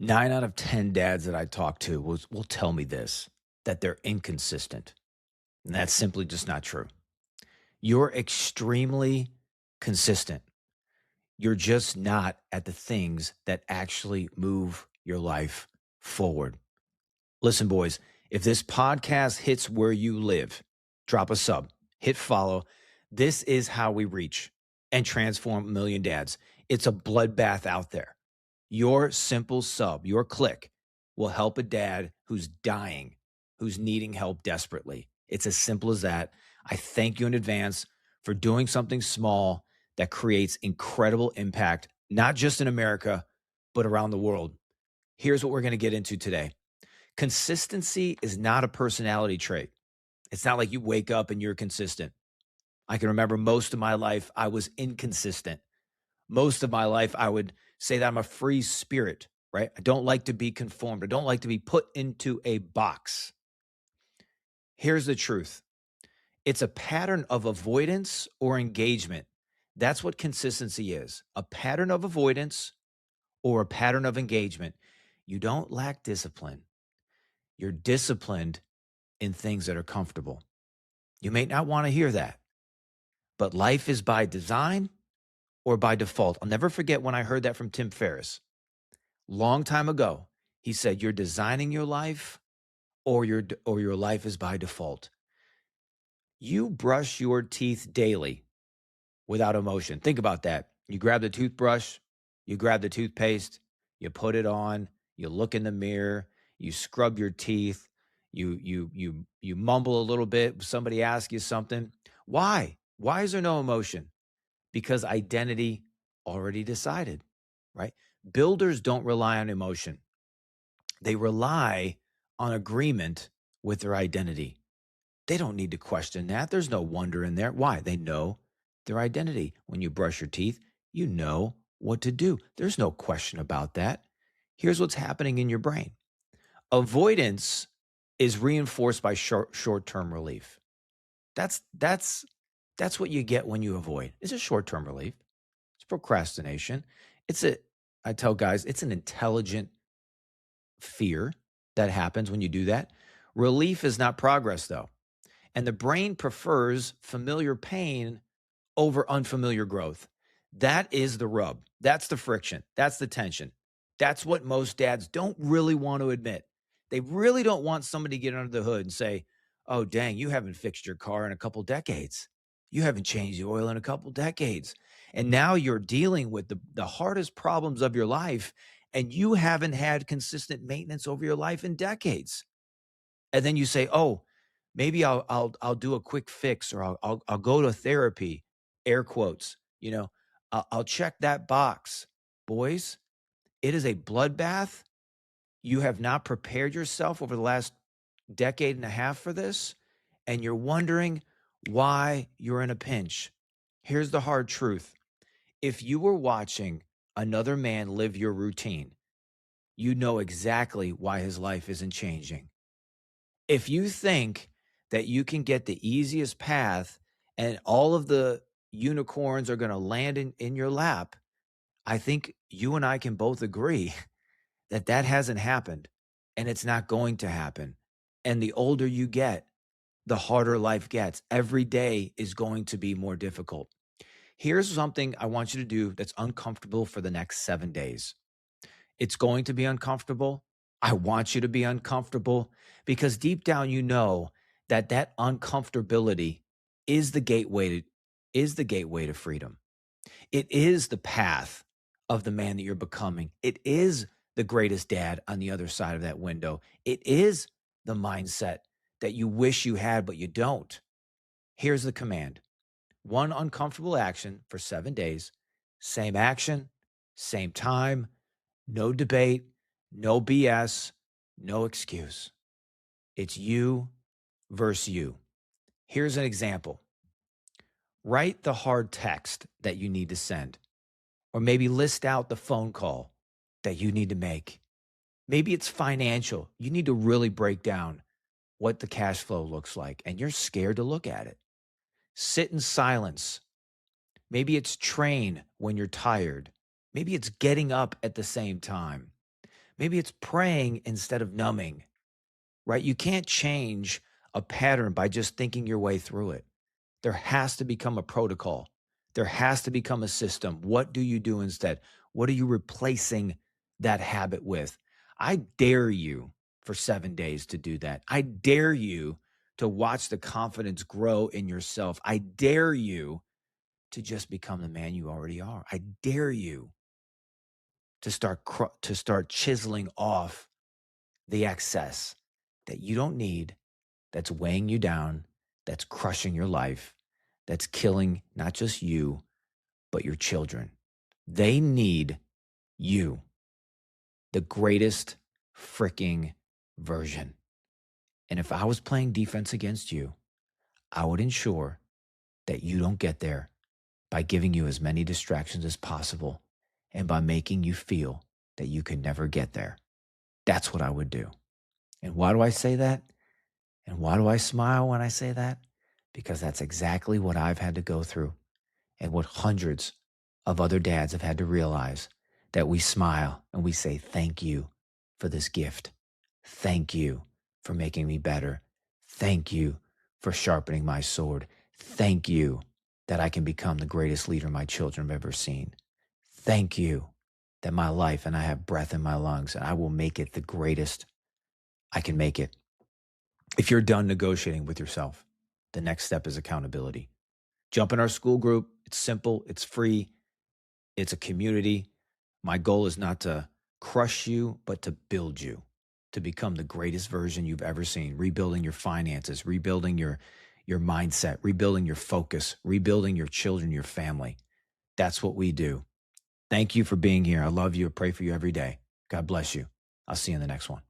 9 out of 10 dads that I talk to will tell me this, that they're inconsistent. And that's simply just not true. You're extremely consistent. You're just not at the things that actually move your life forward. Listen, boys, if this podcast hits where you live, drop a sub, hit follow. This is how we reach and transform a million dads. It's a bloodbath out there. Your simple sub, your click will help a dad who's dying, who's needing help desperately. It's as simple as that. I thank you in advance for doing something small that creates incredible impact, not just in America, but around the world. Here's what we're going to get into today. Consistency is not a personality trait. It's not like you wake up and you're consistent. I can remember most of my life, I was inconsistent. Most of my life, I would say that I'm a free spirit, right? I don't like to be conformed. I don't like to be put into a box. Here's the truth. It's a pattern of avoidance or engagement. That's what consistency is, a pattern of avoidance or a pattern of engagement. You don't lack discipline. You're disciplined in things that are comfortable. You may not want to hear that, but life is by design or by default. I'll never forget when I heard that from Tim Ferriss. Long time ago, he said, you're designing your life or your life is by default. You brush your teeth daily without emotion. Think about that. You grab the toothbrush, you grab the toothpaste, you put it on, you look in the mirror, you scrub your teeth, you mumble a little bit, somebody asks you something. Why? Why is there no emotion? Because identity already decided, right? Builders don't rely on emotion. They rely on agreement with their identity. They don't need to question that. There's no wonder in there. Why? They know their identity. When you brush your teeth, you know what to do. There's no question about that. Here's what's happening in your brain. Avoidance is reinforced by short-term relief. That's what you get when you avoid. It's a short-term relief. It's procrastination. I tell guys, it's an intelligent fear that happens when you do that. Relief is not progress, though. And the brain prefers familiar pain over unfamiliar growth. That is the rub. That's the friction. That's the tension. That's what most dads don't really want to admit. They really don't want somebody to get under the hood and say, oh, dang, you haven't fixed your car in a couple decades. You haven't changed the oil in a couple decades. And now you're dealing with the hardest problems of your life, and you haven't had consistent maintenance over your life in decades. And then you say, oh, maybe I'll do a quick fix, or I'll go to therapy, air quotes, I'll check that box. Boys, it is a bloodbath. You have not prepared yourself over the last decade and a half for this, and you're wondering why you're in a pinch. Here's the hard truth. If you were watching another man live your routine, you know exactly why his life isn't changing. If you think that you can get the easiest path and all of the unicorns are going to land in your lap, I think you and I can both agree that that hasn't happened, and it's not going to happen. And the older you get, the harder life gets. Every day is going to be more difficult. Here's something I want you to do that's uncomfortable for the next 7 days. It's going to be uncomfortable. I want you to be uncomfortable because deep down you know that that uncomfortability is the gateway to freedom. It is the path of the man that you're becoming. It is the greatest dad on the other side of that window. It is the mindset that you wish you had, but you don't. Here's the command. One uncomfortable action for 7 days, same action, same time, no debate, no BS, no excuse. It's you versus you. Here's an example. Write the hard text that you need to send, or maybe list out the phone call that you need to make. Maybe it's financial. You need to really break down what the cash flow looks like, and you're scared to look at it. Sit in silence. Maybe it's train when you're tired. Maybe it's getting up at the same time. Maybe it's praying instead of numbing, right? You can't change a pattern by just thinking your way through it. There has to become a protocol. There has to become a system. What do you do instead? What are you replacing that habit with? I dare you for 7 days to do that. I dare you to watch the confidence grow in yourself. I dare you to just become the man you already are. I dare you to start chiseling off the excess that you don't need, that's weighing you down, that's crushing your life, that's killing not just you, but your children. They need you, the greatest freaking version. And if I was playing defense against you, I would ensure that you don't get there by giving you as many distractions as possible and by making you feel that you can never get there. That's what I would do. And why do I say that? And why do I smile when I say that? Because that's exactly what I've had to go through and what hundreds of other dads have had to realize, that we smile and we say, thank you for this gift. Thank you for making me better. Thank you for sharpening my sword. Thank you that I can become the greatest leader my children have ever seen. Thank you that my life and I have breath in my lungs and I will make it the greatest I can make it. If you're done negotiating with yourself, the next step is accountability. Jump in our school group. It's simple, it's free, it's a community. My goal is not to crush you, but to build you to become the greatest version you've ever seen, rebuilding your finances, rebuilding your mindset, rebuilding your focus, rebuilding your children, your family. That's what we do. Thank you for being here. I love you. I pray for you every day. God bless you. I'll see you in the next one.